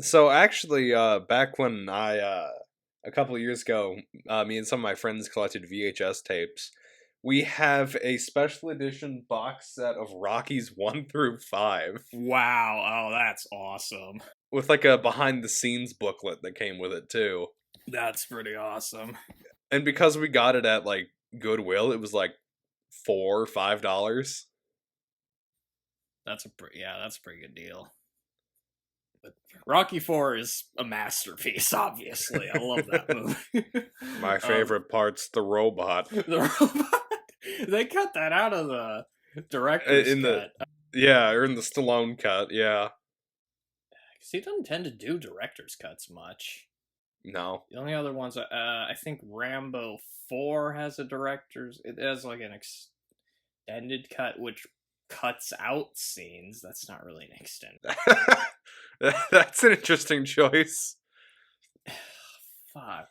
So actually, back when a couple of years ago, me and some of my friends collected VHS tapes. We have a special edition box set of Rockies 1 through 5 Wow. Oh, that's awesome. with like a behind the scenes booklet that came with it too. That's pretty awesome. And because we got it at like Goodwill, it was like $4 or $5. That's a pretty good deal. But Rocky 4 is a masterpiece, obviously. I love that movie. My favorite part's the robot. The robot. They cut that out of the director's In cut. or in the Stallone cut, yeah. Because he doesn't tend to do director's cuts much. No. The only other ones, I think Rambo 4 has a director's. It has like an extended cut, which cuts out scenes. That's not really an extended. That's an interesting choice. Fuck,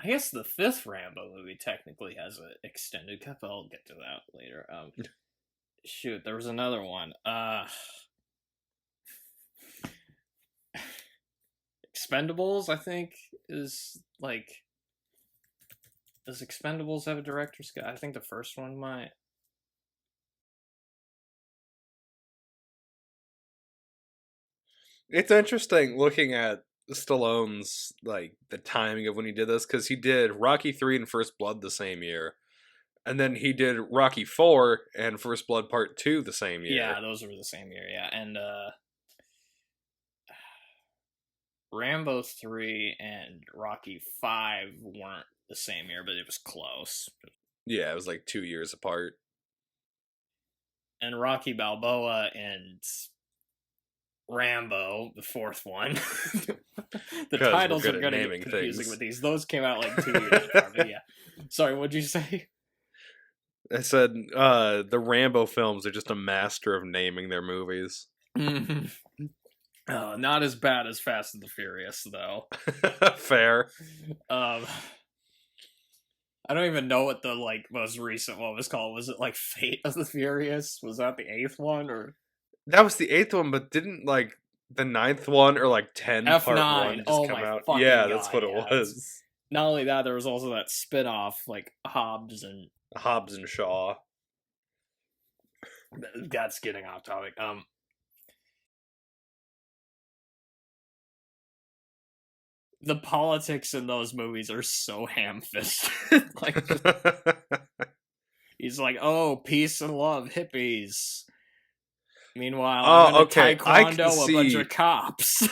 I guess the 5th Rambo movie technically has an extended cut, but I'll get to that later. Shoot, there was another one. Expendables, I think, is like... Does Expendables have a director's cut? I think the first one might. It's interesting looking at Stallone's, like, the timing of when he did this, because he did Rocky 3 and First Blood the same year. And then he did Rocky 4 and First Blood Part 2 the same year. Yeah, those were the same year, yeah. And Rambo 3 and Rocky 5 weren't the same year, but it was close. Yeah, it was like 2 years apart. And Rocky Balboa and Rambo, the 4th one. The titles are going to get confusing with these. Those came out like 2 years apart. But yeah. Sorry, what'd you say? I said the Rambo films are just a master of naming their movies. Not as bad as Fast and the Furious, though. Fair. I don't even know what the like most recent one was called. Was it like Fate of the Furious? Was that the 8th one, or that was the 8th one? But didn't like the 9th one or like 10 F9 part 1 just come out? Yeah, that's what it was. Not only that, there was also that spin-off like Hobbs and Shaw. That's getting off topic. The politics in those movies are so ham-fisted. Like, he's like, "Oh, peace and love, hippies." Meanwhile, I'm in a taekwondo, a bunch of cops.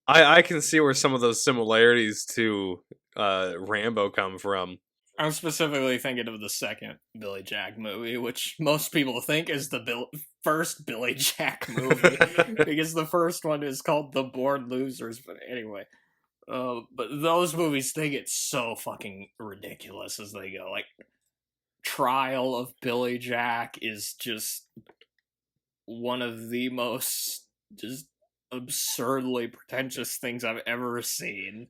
I can see where some of those similarities to Rambo come from. I'm specifically thinking of the second Billy Jack movie, which most people think is the first Billy Jack movie, because the first one is called The Born Losers. But anyway, but those movies, they get so fucking ridiculous as they go. Like, Trial of Billy Jack is just one of the most just absurdly pretentious things I've ever seen.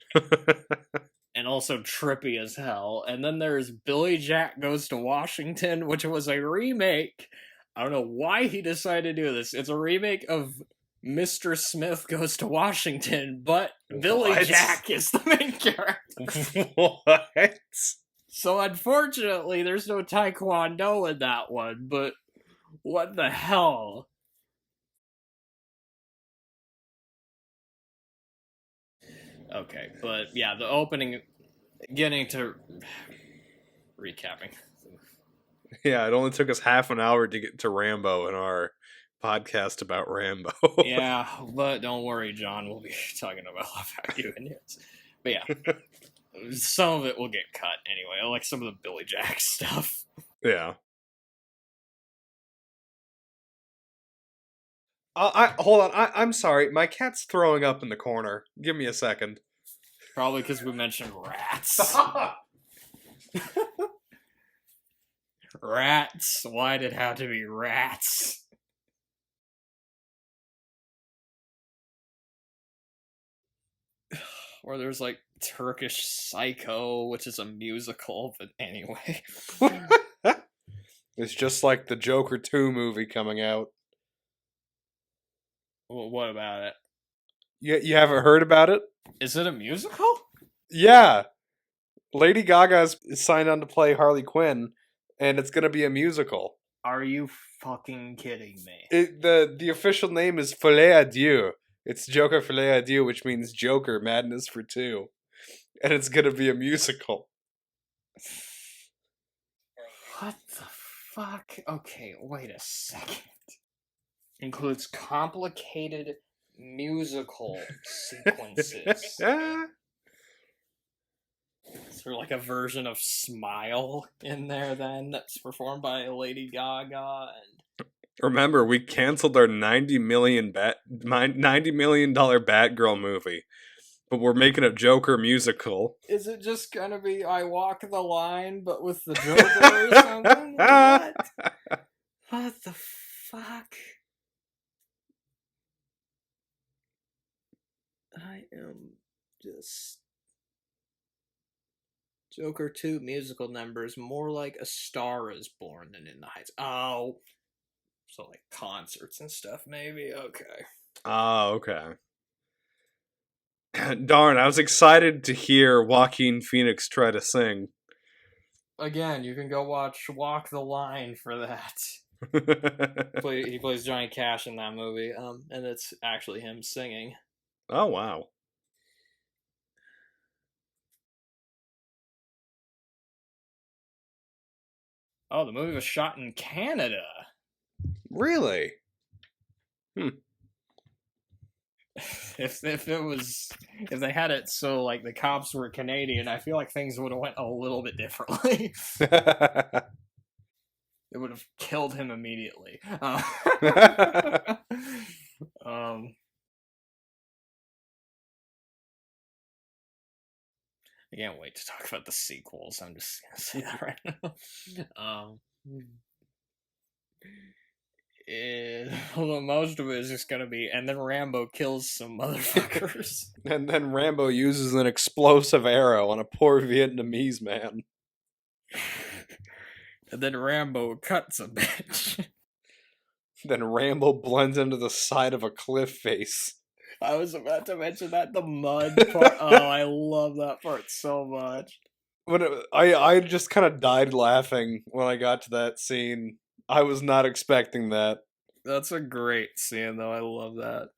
And also trippy as hell. And then there's Billy Jack Goes to Washington, which was a remake. I don't know why he decided to do this. It's a remake of Mr. Smith Goes to Washington, but Billy Jack is the main character. What? So unfortunately, there's no taekwondo in that one, but what the hell? Okay, but yeah, the opening, getting to recapping. Yeah, it only took us half an hour to get to Rambo in our podcast about Rambo. Yeah, but don't worry, John, we'll be talking about Love How and Hits. But yeah, some of it will get cut anyway, like some of the Billy Jack stuff. Yeah. Hold on. I'm sorry. My cat's throwing up in the corner. Give me a second. Probably because we mentioned rats. Rats. Why did it have to be rats? Or there's like Turkish Psycho, which is a musical, but anyway. It's just like the Joker 2 movie coming out. What about it? You haven't heard about it? Is it a musical? Yeah. Lady Gaga's signed on to play Harley Quinn, and it's gonna be a musical. Are you fucking kidding me? The official name is Folie à Deux. It's Joker Folie à Deux, which means Joker Madness for Two, and it's gonna be a musical. What the fuck? Okay, wait a second. Includes complicated musical sequences. Is there like a version of Smile in there then that's performed by Lady Gaga? And Remember, we canceled our $90 million Batgirl movie, but we're making a Joker musical. is it just gonna be I Walk the Line but with the Joker or something? What? What the fuck? I am just... Joker 2 musical numbers, more like A Star Is Born than In the Heights. Oh. So like concerts and stuff, maybe? Okay. Oh, okay. Darn, I was excited to hear Joaquin Phoenix try to sing. Again, you can go watch Walk the Line for that. He plays Johnny Cash in that movie, and it's actually him singing. Oh, wow. Oh, the movie was shot in Canada. Really? If they had it so like the cops were Canadian, I feel like things would have went a little bit differently. It would have killed him immediately. I can't wait to talk about the sequels. I'm just gonna say that right now. Although most of it is just gonna be, and then Rambo kills some motherfuckers. And then Rambo uses an explosive arrow on a poor Vietnamese man. And then Rambo cuts a bitch. Then Rambo blends into the side of a cliff face. I was about to mention that, the mud part. Oh, I love that part so much. I just kind of died laughing when I got to that scene. I was not expecting that. That's a great scene, though. I love that.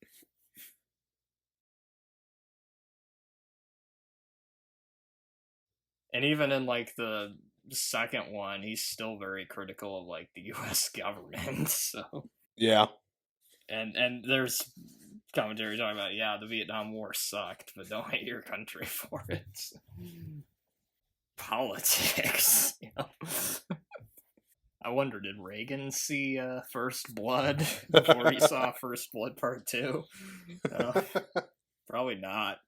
And even in, like, the second one, he's still very critical of, like, the U.S. government, so... Yeah. And there's commentary talking about, yeah, the Vietnam War sucked, but don't hate your country for it. Politics, you know? I wonder, did Reagan see First Blood before he saw First Blood Part 2? Probably not.